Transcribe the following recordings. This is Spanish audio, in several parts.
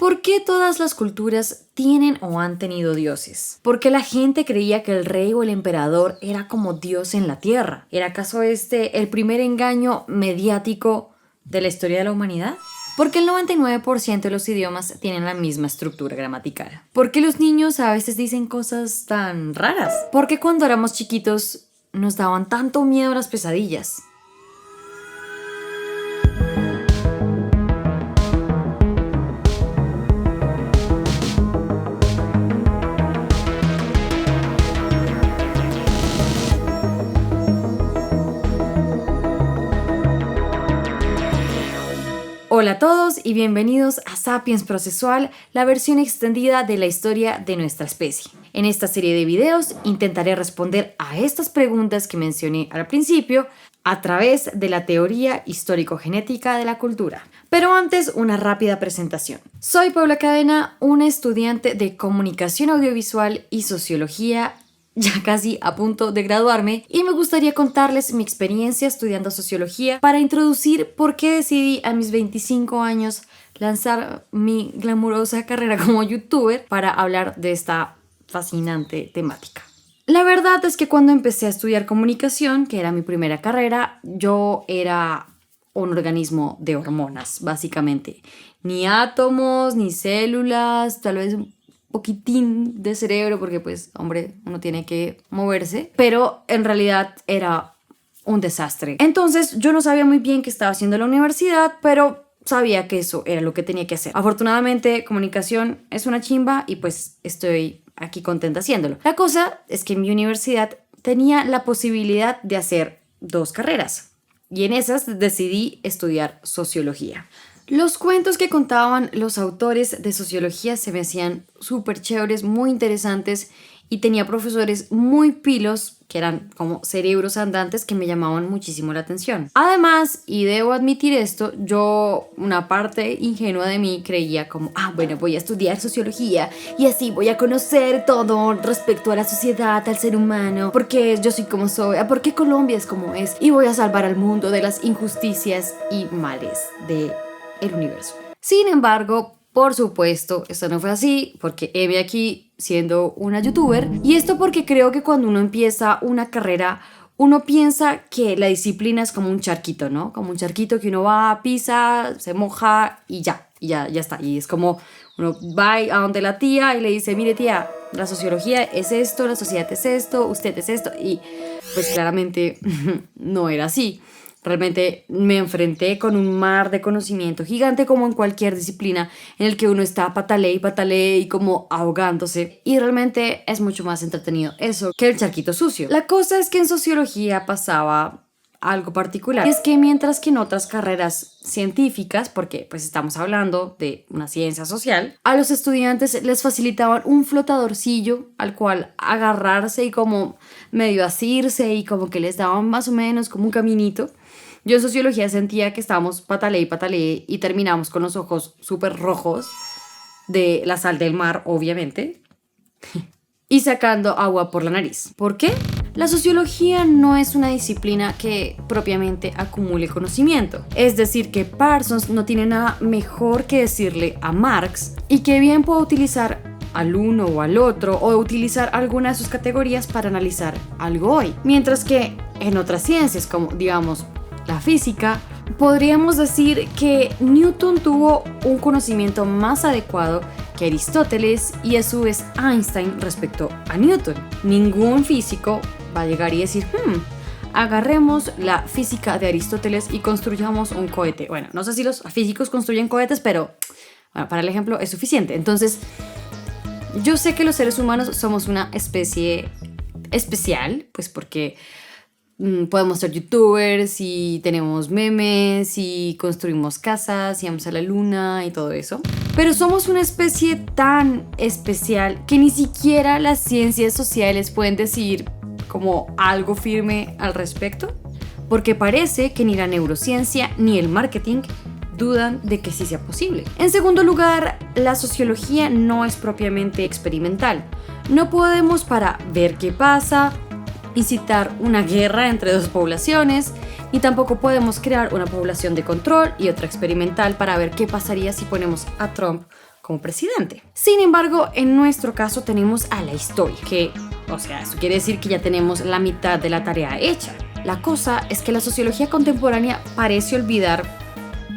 ¿Por qué todas las culturas tienen o han tenido dioses? ¿Por qué la gente creía que el rey o el emperador era como Dios en la tierra? ¿Era acaso este el primer engaño mediático de la historia de la humanidad? ¿Por qué el 99% de los idiomas tienen la misma estructura gramatical? ¿Por qué los niños a veces dicen cosas tan raras? ¿Por qué cuando éramos chiquitos nos daban tanto miedo las pesadillas? Hola a todos y bienvenidos a Sapiens Procesual, la versión extendida de la historia de nuestra especie. En esta serie de videos intentaré responder a estas preguntas que mencioné al principio a través de la teoría histórico-genética de la cultura. Pero antes, una rápida presentación. Soy Paula Cadena, una estudiante de Comunicación Audiovisual y Sociología, ya casi a punto de graduarme, y me gustaría contarles mi experiencia estudiando sociología para introducir por qué decidí a mis 25 años lanzar mi glamurosa carrera como youtuber para hablar de esta fascinante temática. La verdad es que cuando empecé a estudiar comunicación, que era mi primera carrera, yo era un organismo de hormonas, básicamente. Ni átomos, ni células, tal vez un poquitín de cerebro, porque pues, hombre, uno tiene que moverse, pero en realidad era un desastre. Entonces yo no sabía muy bien qué estaba haciendo en la universidad, pero sabía que eso era lo que tenía que hacer. Afortunadamente, comunicación es una chimba y pues estoy aquí contenta haciéndolo. La cosa es que mi universidad tenía la posibilidad de hacer 2 carreras y en esas decidí estudiar sociología. Los cuentos que contaban los autores de sociología se me hacían súper chéveres, muy interesantes, y tenía profesores muy pilos que eran como cerebros andantes que me llamaban muchísimo la atención. Además, y debo admitir esto, yo, una parte ingenua de mí, creía como, bueno, voy a estudiar sociología y así voy a conocer todo respecto a la sociedad, al ser humano, porque yo soy como soy, porque Colombia es como es, y voy a salvar al mundo de las injusticias y males de el universo. Sin embargo, por supuesto, esto no fue así, porque heme aquí siendo una youtuber, y esto porque creo que cuando uno empieza una carrera, uno piensa que la disciplina es como un charquito, ¿no? Como un charquito que uno va, pisa, se moja y ya está. Y es como uno va a donde la tía y le dice, mire tía, la sociología es esto, la sociedad es esto, usted es esto, y pues claramente no era así. Realmente me enfrenté con un mar de conocimiento gigante, como en cualquier disciplina en el que uno está patalee y como ahogándose, y realmente es mucho más entretenido eso que el charquito sucio. La cosa es que en sociología pasaba algo particular, y es que mientras que en otras carreras científicas, porque pues estamos hablando de una ciencia social, a los estudiantes les facilitaban un flotadorcillo al cual agarrarse y como medio asirse, y como que les daban más o menos como un caminito. Yo en sociología sentía que estábamos patalee y terminamos con los ojos súper rojos de la sal del mar, obviamente, y sacando agua por la nariz. ¿Por qué? La sociología no es una disciplina que propiamente acumule conocimiento. Es decir, que Parsons no tiene nada mejor que decirle a Marx, y que bien puede utilizar al uno o al otro, o utilizar alguna de sus categorías para analizar algo hoy. Mientras que en otras ciencias, como digamos la física, podríamos decir que Newton tuvo un conocimiento más adecuado que Aristóteles, y a su vez Einstein respecto a Newton. Ningún físico va a llegar y decir, agarremos la física de Aristóteles y construyamos un cohete. Bueno, no sé si los físicos construyen cohetes, pero bueno, para el ejemplo es suficiente. Entonces, yo sé que los seres humanos somos una especie especial, pues porque podemos ser youtubers y tenemos memes y construimos casas y vamos a la luna y todo eso. Pero somos una especie tan especial que ni siquiera las ciencias sociales pueden decir como algo firme al respecto, porque parece que ni la neurociencia ni el marketing dudan de que sí sea posible. En segundo lugar, la sociología no es propiamente experimental. No podemos, para ver qué pasa, incitar una guerra entre 2 poblaciones, y tampoco podemos crear una población de control y otra experimental para ver qué pasaría si ponemos a Trump como presidente. Sin embargo, en nuestro caso tenemos a la historia, que, o sea, eso quiere decir que ya tenemos la mitad de la tarea hecha. La cosa es que la sociología contemporánea parece olvidar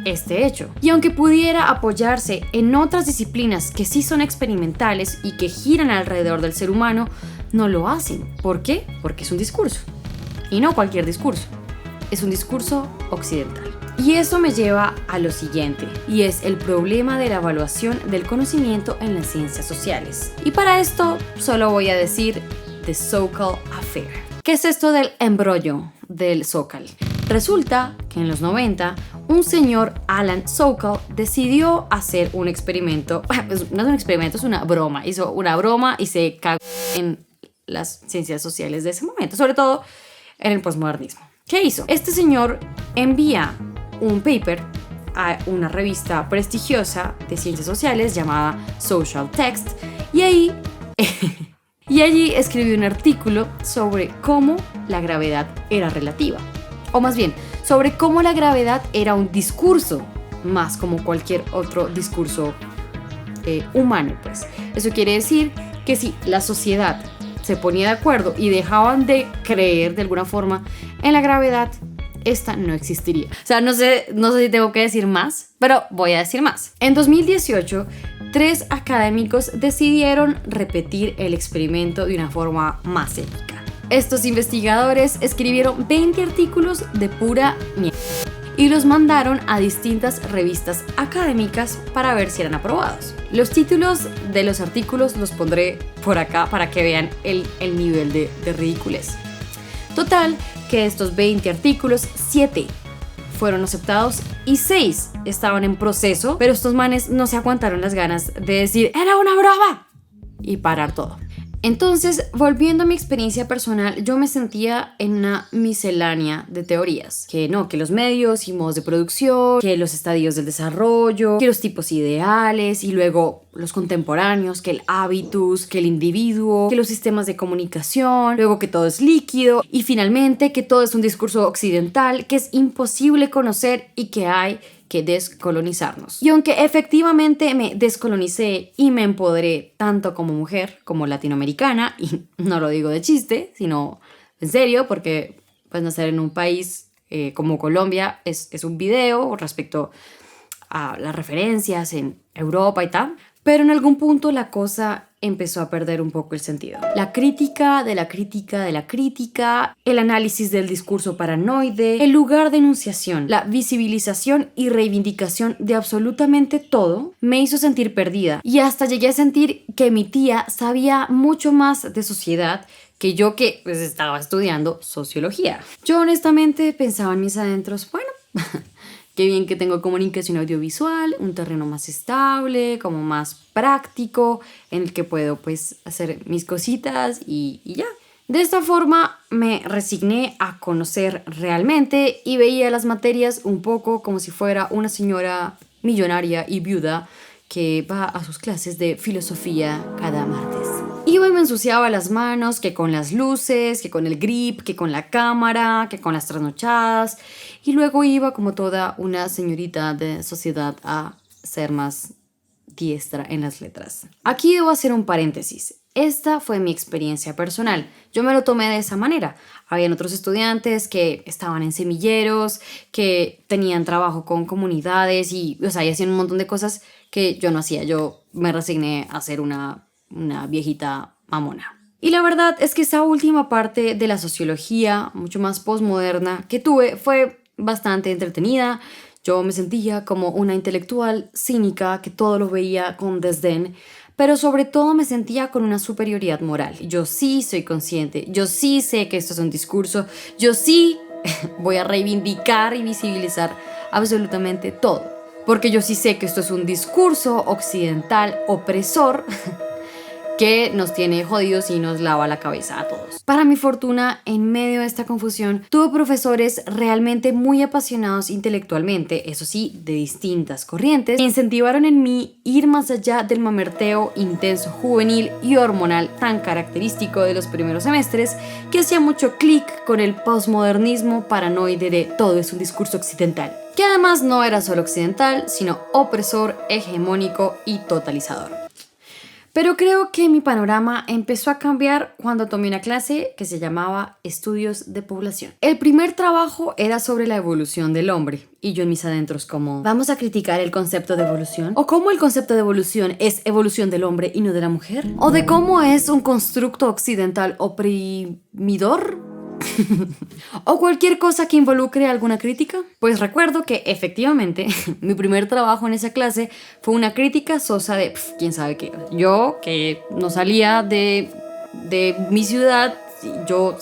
este hecho. Y aunque pudiera apoyarse en otras disciplinas que sí son experimentales y que giran alrededor del ser humano, no lo hacen. ¿Por qué? Porque es un discurso. Y no cualquier discurso. Es un discurso occidental. Y eso me lleva a lo siguiente, y es el problema de la evaluación del conocimiento en las ciencias sociales. Y para esto solo voy a decir The Sokal Affair. ¿Qué es esto del embrollo del Sokal? Resulta que en los 90, un señor, Alan Sokal, decidió hacer un experimento. No es un experimento, es una broma. Hizo una broma y se cagó en las ciencias sociales de ese momento, sobre todo en el posmodernismo. ¿Qué hizo? Este señor envía un paper a una revista prestigiosa de ciencias sociales llamada Social Text y allí escribió un artículo sobre cómo la gravedad era relativa, o más bien, sobre cómo la gravedad era un discurso más como cualquier otro discurso humano, pues. Eso quiere decir que si la sociedad se ponía de acuerdo y dejaban de creer de alguna forma en la gravedad, esta no existiría. O sea, no sé si tengo que decir más, pero voy a decir más. En 2018, 3 académicos decidieron repetir el experimento de una forma más ética. Estos investigadores escribieron 20 artículos de pura mierda y los mandaron a distintas revistas académicas para ver si eran aprobados. Los títulos de los artículos los pondré por acá para que vean el nivel de ridiculez. Total, que estos 20 artículos, 7 fueron aceptados y 6 estaban en proceso, pero estos manes no se aguantaron las ganas de decir ¡era una broma! Y parar todo. Entonces, volviendo a mi experiencia personal, yo me sentía en una miscelánea de teorías. Que los medios y modos de producción, que los estadios del desarrollo, que los tipos ideales y luego los contemporáneos, que el hábitus, que el individuo, que los sistemas de comunicación, luego que todo es líquido y finalmente que todo es un discurso occidental que es imposible conocer y que hay que descolonizarnos. Y aunque efectivamente me descolonicé y me empoderé tanto como mujer como latinoamericana, y no lo digo de chiste, sino en serio, porque pues nacer en un país como Colombia es un video respecto a las referencias en Europa y tal, pero en algún punto la cosa empezó a perder un poco el sentido. La crítica de la crítica de la crítica, el análisis del discurso paranoide, el lugar de enunciación, la visibilización y reivindicación de absolutamente todo me hizo sentir perdida y hasta llegué a sentir que mi tía sabía mucho más de sociedad que yo que pues, estaba estudiando sociología. Yo honestamente pensaba en mis adentros, bueno, qué bien que tengo comunicación audiovisual, un terreno más estable, como más práctico, en el que puedo pues hacer mis cositas y ya. De esta forma me resigné a conocer realmente y veía las materias un poco como si fuera una señora millonaria y viuda que va a sus clases de filosofía cada martes. Iba y me ensuciaba las manos, que con las luces, que con el grip, que con la cámara, que con las trasnochadas. Y luego iba como toda una señorita de sociedad a ser más diestra en las letras. Aquí debo hacer un paréntesis. Esta fue mi experiencia personal. Yo me lo tomé de esa manera. Habían otros estudiantes que estaban en semilleros, que tenían trabajo con comunidades y hacían un montón de cosas que yo no hacía. Yo me resigné a ser una viejita mamona. Y la verdad es que esa última parte de la sociología, mucho más postmoderna, que tuve fue bastante entretenida. Yo me sentía como una intelectual cínica que todo lo veía con desdén, pero sobre todo me sentía con una superioridad moral. Yo sí soy consciente, yo sí sé que esto es un discurso, yo sí voy a reivindicar y visibilizar absolutamente todo, porque yo sí sé que esto es un discurso occidental opresor que nos tiene jodidos y nos lava la cabeza a todos. Para mi fortuna, en medio de esta confusión, tuve profesores realmente muy apasionados intelectualmente, eso sí, de distintas corrientes, que incentivaron en mí ir más allá del mamerteo intenso, juvenil y hormonal tan característico de los primeros semestres, que hacía mucho clic con el postmodernismo paranoide de todo es un discurso occidental, que además no era solo occidental, sino opresor, hegemónico y totalizador. Pero creo que mi panorama empezó a cambiar cuando tomé una clase que se llamaba Estudios de Población. El primer trabajo era sobre la evolución del hombre, y yo en mis adentros como, ¿vamos a criticar el concepto de evolución? ¿O cómo el concepto de evolución es evolución del hombre y no de la mujer? ¿O de cómo es un constructo occidental oprimidor? ¿O cualquier cosa que involucre alguna crítica? Pues recuerdo que efectivamente mi primer trabajo en esa clase fue una crítica sosa de quién sabe qué. Yo que no salía de mi ciudad, yo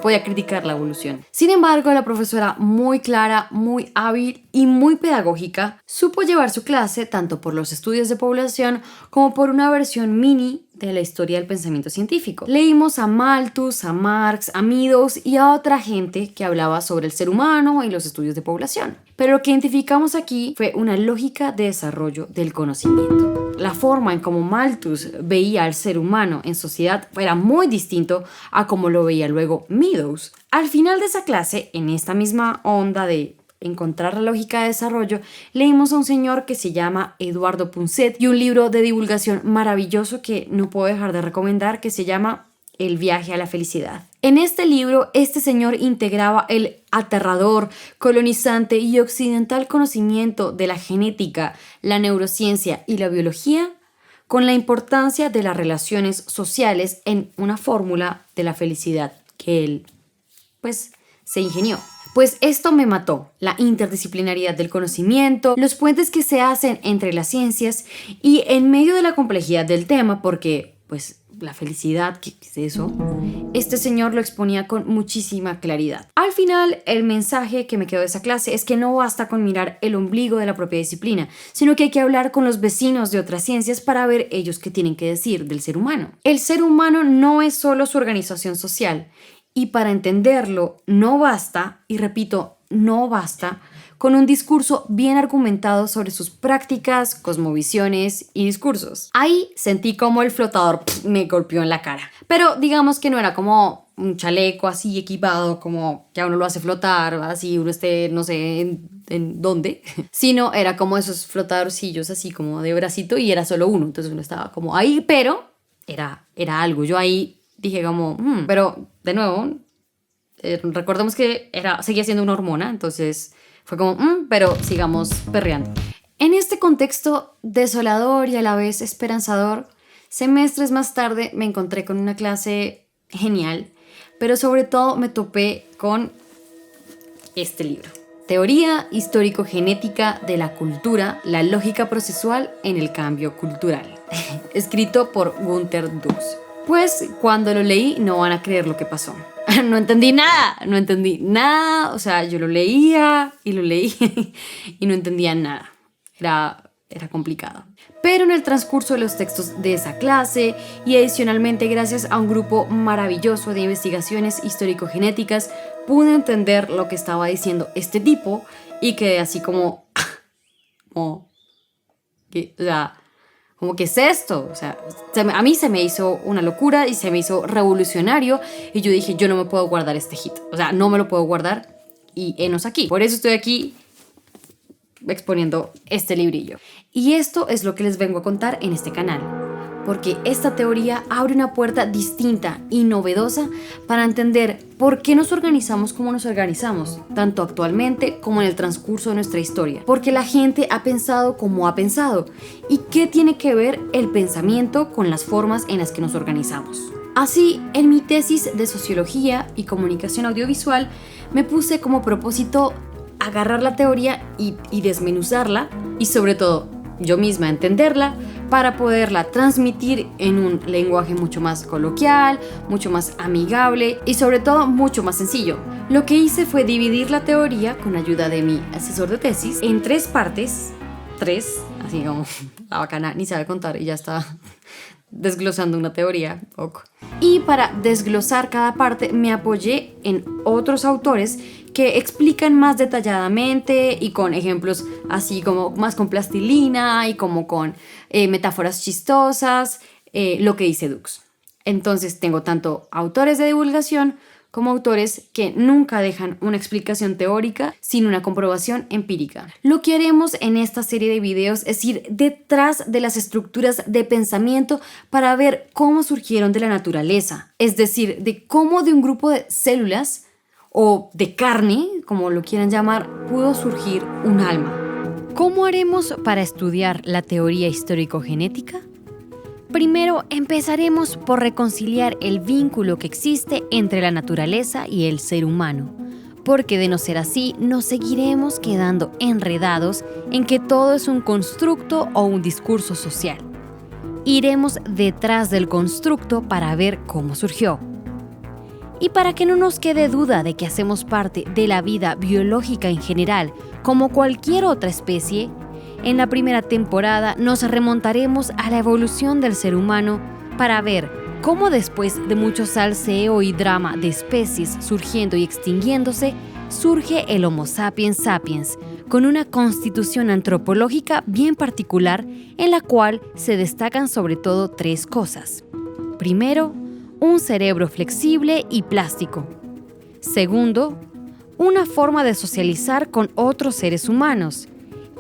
podía criticar la evolución. Sin embargo, la profesora, muy clara, muy hábil y muy pedagógica, supo llevar su clase tanto por los estudios de población como por una versión mini de la historia del pensamiento científico. Leímos a Malthus, a Marx, a Meadows y a otra gente que hablaba sobre el ser humano y los estudios de población. Pero lo que identificamos aquí fue una lógica de desarrollo del conocimiento. La forma en cómo Malthus veía al ser humano en sociedad era muy distinto a cómo lo veía luego Meadows. Al final de esa clase, en esta misma onda de encontrar la lógica de desarrollo, leímos a un señor que se llama Eduardo Punset y un libro de divulgación maravilloso que no puedo dejar de recomendar, que se llama El viaje a la felicidad. En este libro, este señor integraba el aterrador, colonizante y occidental conocimiento de la genética, la neurociencia y la biología con la importancia de las relaciones sociales en una fórmula de la felicidad que él, se ingenió. Pues esto me mató, la interdisciplinariedad del conocimiento, los puentes que se hacen entre las ciencias y en medio de la complejidad del tema, porque, la felicidad, ¿qué es eso? Este señor lo exponía con muchísima claridad. Al final, el mensaje que me quedó de esa clase es que no basta con mirar el ombligo de la propia disciplina, sino que hay que hablar con los vecinos de otras ciencias para ver ellos qué tienen que decir del ser humano. El ser humano no es solo su organización social, y para entenderlo no basta, y repito, no basta, con un discurso bien argumentado sobre sus prácticas, cosmovisiones y discursos. Ahí sentí como el flotador me golpeó en la cara. Pero digamos que no era como un chaleco así equipado, como que a uno lo hace flotar, así uno esté, no sé, en dónde, sino era como esos flotadorcillos así como de bracito y era solo uno, entonces uno estaba como ahí, pero era algo. Yo ahí dije como, pero de nuevo, recordemos que seguía siendo una hormona, entonces fue como, pero sigamos perreando. En este contexto desolador y a la vez esperanzador, semestres más tarde me encontré con una clase genial, pero sobre todo me topé con este libro. Teoría histórico-genética de la cultura, la lógica procesual en el cambio cultural. Escrito por Günter Düx. Pues cuando lo leí no van a creer lo que pasó. No entendí nada, o sea, yo lo leía y y no entendía nada. Era complicado. Pero en el transcurso de los textos de esa clase y adicionalmente gracias a un grupo maravilloso de investigaciones histórico-genéticas, pude entender lo que estaba diciendo este tipo y quedé así como ¿qué es esto? O sea, a mí se me hizo una locura y se me hizo revolucionario y yo dije, yo no me puedo guardar este hit. O sea, no me lo puedo guardar y enos aquí. Por eso estoy aquí exponiendo este librillo. Y esto es lo que les vengo a contar en este canal. Porque esta teoría abre una puerta distinta y novedosa para entender por qué nos organizamos como nos organizamos, tanto actualmente como en el transcurso de nuestra historia. Porque la gente ha pensado como ha pensado. ¿Y qué tiene que ver el pensamiento con las formas en las que nos organizamos? Así, en mi tesis de Sociología y Comunicación Audiovisual, me puse como propósito agarrar la teoría y desmenuzarla y sobre todo yo misma entenderla para poderla transmitir en un lenguaje mucho más coloquial, mucho más amigable y sobre todo mucho más sencillo. Lo que hice fue dividir la teoría con ayuda de mi asesor de tesis en 3 partes, así como la bacana ni sabe contar y ya está desglosando una teoría. Y para desglosar cada parte me apoyé en otros autores que explican más detalladamente y con ejemplos así como más con plastilina y como con metáforas chistosas, lo que dice Dux. Entonces tengo tanto autores de divulgación como autores que nunca dejan una explicación teórica sin una comprobación empírica. Lo que haremos en esta serie de videos es ir detrás de las estructuras de pensamiento para ver cómo surgieron de la naturaleza, es decir, de cómo de un grupo de células o de carne, como lo quieran llamar, pudo surgir un alma. ¿Cómo haremos para estudiar la teoría histórico-genética? Primero, empezaremos por reconciliar el vínculo que existe entre la naturaleza y el ser humano, porque de no ser así, nos seguiremos quedando enredados en que todo es un constructo o un discurso social. Iremos detrás del constructo para ver cómo surgió. Y para que no nos quede duda de que hacemos parte de la vida biológica en general, como cualquier otra especie, en la primera temporada nos remontaremos a la evolución del ser humano para ver cómo después de mucho salseo y drama de especies surgiendo y extinguiéndose, surge el Homo sapiens sapiens, con una constitución antropológica bien particular en la cual se destacan sobre todo 3 cosas. Primero, un cerebro flexible y plástico. Segundo, una forma de socializar con otros seres humanos.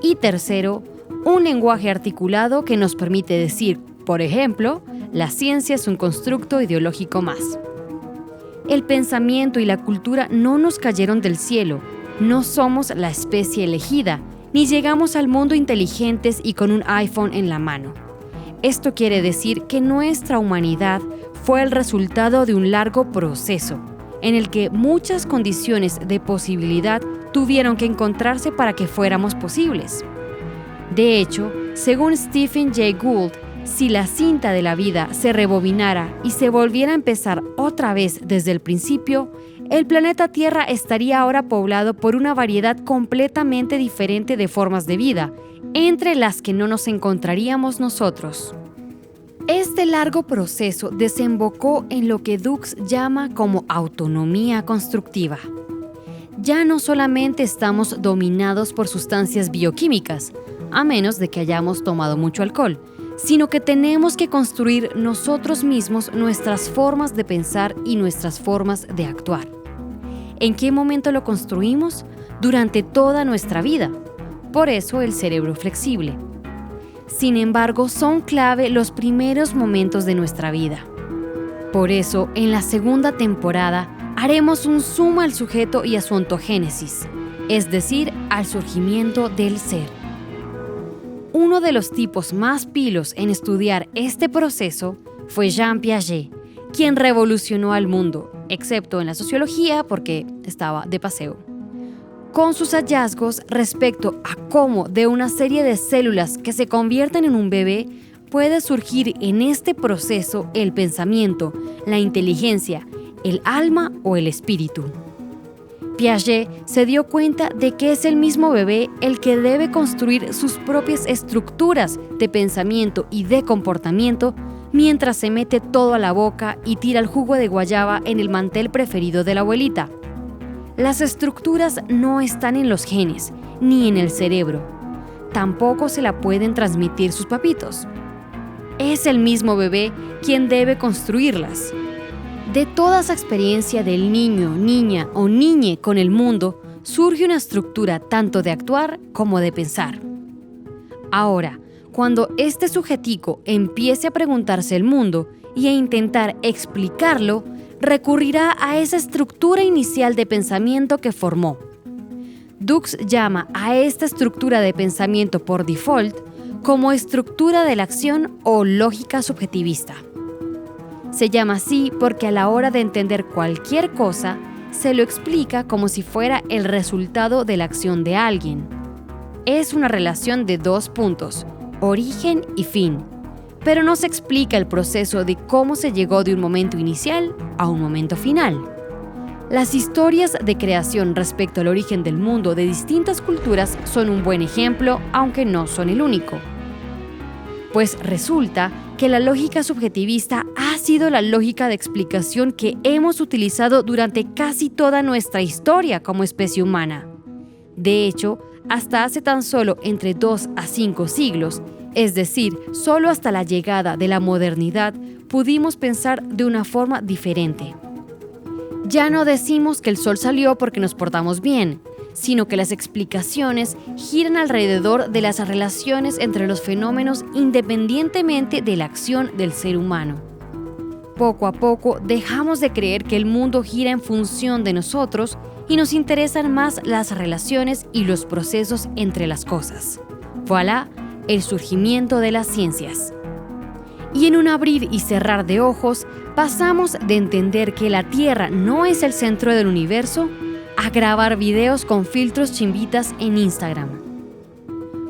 Y tercero, un lenguaje articulado que nos permite decir, por ejemplo, la ciencia es un constructo ideológico más. El pensamiento y la cultura no nos cayeron del cielo, no somos la especie elegida, ni llegamos al mundo inteligentes y con un iPhone en la mano. Esto quiere decir que nuestra humanidad fue el resultado de un largo proceso, en el que muchas condiciones de posibilidad tuvieron que encontrarse para que fuéramos posibles. De hecho, según Stephen Jay Gould, si la cinta de la vida se rebobinara y se volviera a empezar otra vez desde el principio, el planeta Tierra estaría ahora poblado por una variedad completamente diferente de formas de vida, entre las que no nos encontraríamos nosotros. Este largo proceso desembocó en lo que Dux llama como autonomía constructiva. Ya no solamente estamos dominados por sustancias bioquímicas, a menos de que hayamos tomado mucho alcohol, sino que tenemos que construir nosotros mismos nuestras formas de pensar y nuestras formas de actuar. ¿En qué momento lo construimos? Durante toda nuestra vida. Por eso el cerebro flexible. Sin embargo, son clave los primeros momentos de nuestra vida. Por eso, en la segunda temporada, haremos un zoom al sujeto y a su ontogénesis, es decir, al surgimiento del ser. Uno de los tipos más pilos en estudiar este proceso fue Jean Piaget, quien revolucionó al mundo, excepto en la sociología porque estaba de paseo, con sus hallazgos respecto a cómo de una serie de células que se convierten en un bebé puede surgir en este proceso el pensamiento, la inteligencia, el alma o el espíritu. Piaget se dio cuenta de que es el mismo bebé el que debe construir sus propias estructuras de pensamiento y de comportamiento mientras se mete todo a la boca y tira el jugo de guayaba en el mantel preferido de la abuelita. Las estructuras no están en los genes, ni en el cerebro. Tampoco se la pueden transmitir sus papitos. Es el mismo bebé quien debe construirlas. De toda esa experiencia del niño, niña o niñe con el mundo, surge una estructura tanto de actuar como de pensar. Ahora, cuando este sujetico empiece a preguntarse el mundo y a intentar explicarlo, recurrirá a esa estructura inicial de pensamiento que formó. Dux llama a esta estructura de pensamiento por default como estructura de la acción o lógica subjetivista. Se llama así porque a la hora de entender cualquier cosa, se lo explica como si fuera el resultado de la acción de alguien. Es una relación de 2 puntos, origen y fin, pero no se explica el proceso de cómo se llegó de un momento inicial a un momento final. Las historias de creación respecto al origen del mundo de distintas culturas son un buen ejemplo, aunque no son el único. pues resulta que la lógica subjetivista ha sido la lógica de explicación que hemos utilizado durante casi toda nuestra historia como especie humana. De hecho, hasta hace tan solo entre 2 a 5 siglos, es decir, solo hasta la llegada de la modernidad, pudimos pensar de una forma diferente. Ya no decimos que el sol salió porque nos portamos bien, sino que las explicaciones giran alrededor de las relaciones entre los fenómenos independientemente de la acción del ser humano. Poco a poco dejamos de creer que el mundo gira en función de nosotros y nos interesan más las relaciones y los procesos entre las cosas. Voilà, el surgimiento de las ciencias. Y en un abrir y cerrar de ojos, pasamos de entender que la Tierra no es el centro del universo a grabar videos con filtros chimbitas en Instagram.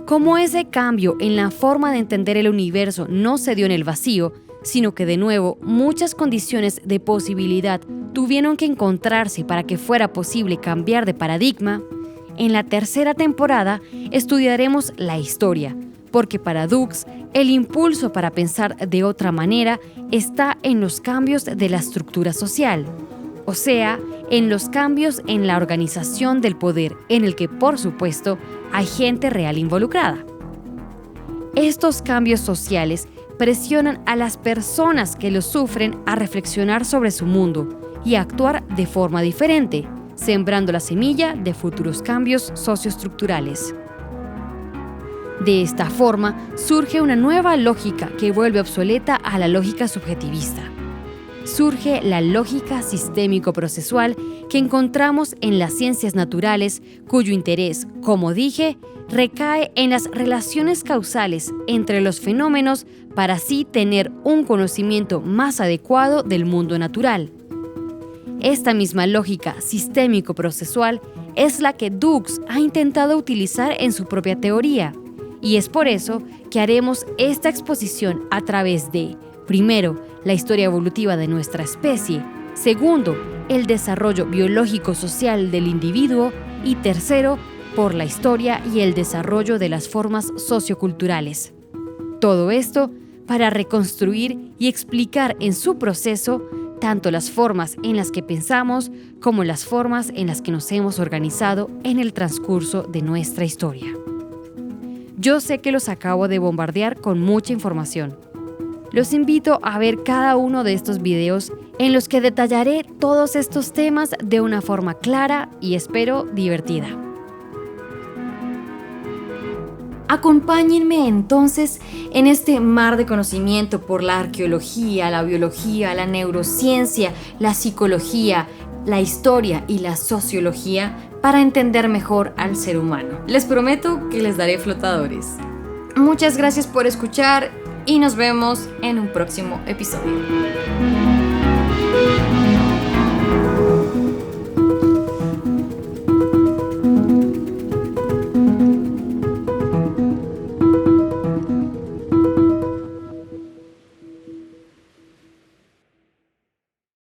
Como ese cambio en la forma de entender el universo no se dio en el vacío, sino que de nuevo muchas condiciones de posibilidad tuvieron que encontrarse para que fuera posible cambiar de paradigma, en la tercera temporada estudiaremos la historia, porque para Dux el impulso para pensar de otra manera está en los cambios de la estructura social, o sea, en los cambios en la organización del poder, en el que, por supuesto, hay gente real involucrada. Estos cambios sociales presionan a las personas que los sufren a reflexionar sobre su mundo y a actuar de forma diferente, sembrando la semilla de futuros cambios socioestructurales. De esta forma, surge una nueva lógica que vuelve obsoleta a la lógica subjetivista. Surge la lógica sistémico-procesual que encontramos en las ciencias naturales, cuyo interés, como dije, recae en las relaciones causales entre los fenómenos para así tener un conocimiento más adecuado del mundo natural. Esta misma lógica sistémico-procesual es la que Dux ha intentado utilizar en su propia teoría, y es por eso que haremos esta exposición a través de, primero, la historia evolutiva de nuestra especie, segundo, el desarrollo biológico-social del individuo y tercero, por la historia y el desarrollo de las formas socioculturales. Todo esto para reconstruir y explicar en su proceso tanto las formas en las que pensamos como las formas en las que nos hemos organizado en el transcurso de nuestra historia. Yo sé que los acabo de bombardear con mucha información. Los invito a ver cada uno de estos videos en los que detallaré todos estos temas de una forma clara y espero divertida. Acompáñenme entonces en este mar de conocimiento por la arqueología, la biología, la neurociencia, la psicología, la historia y la sociología para entender mejor al ser humano. Les prometo que les daré flotadores. Muchas gracias por escuchar y nos vemos en un próximo episodio.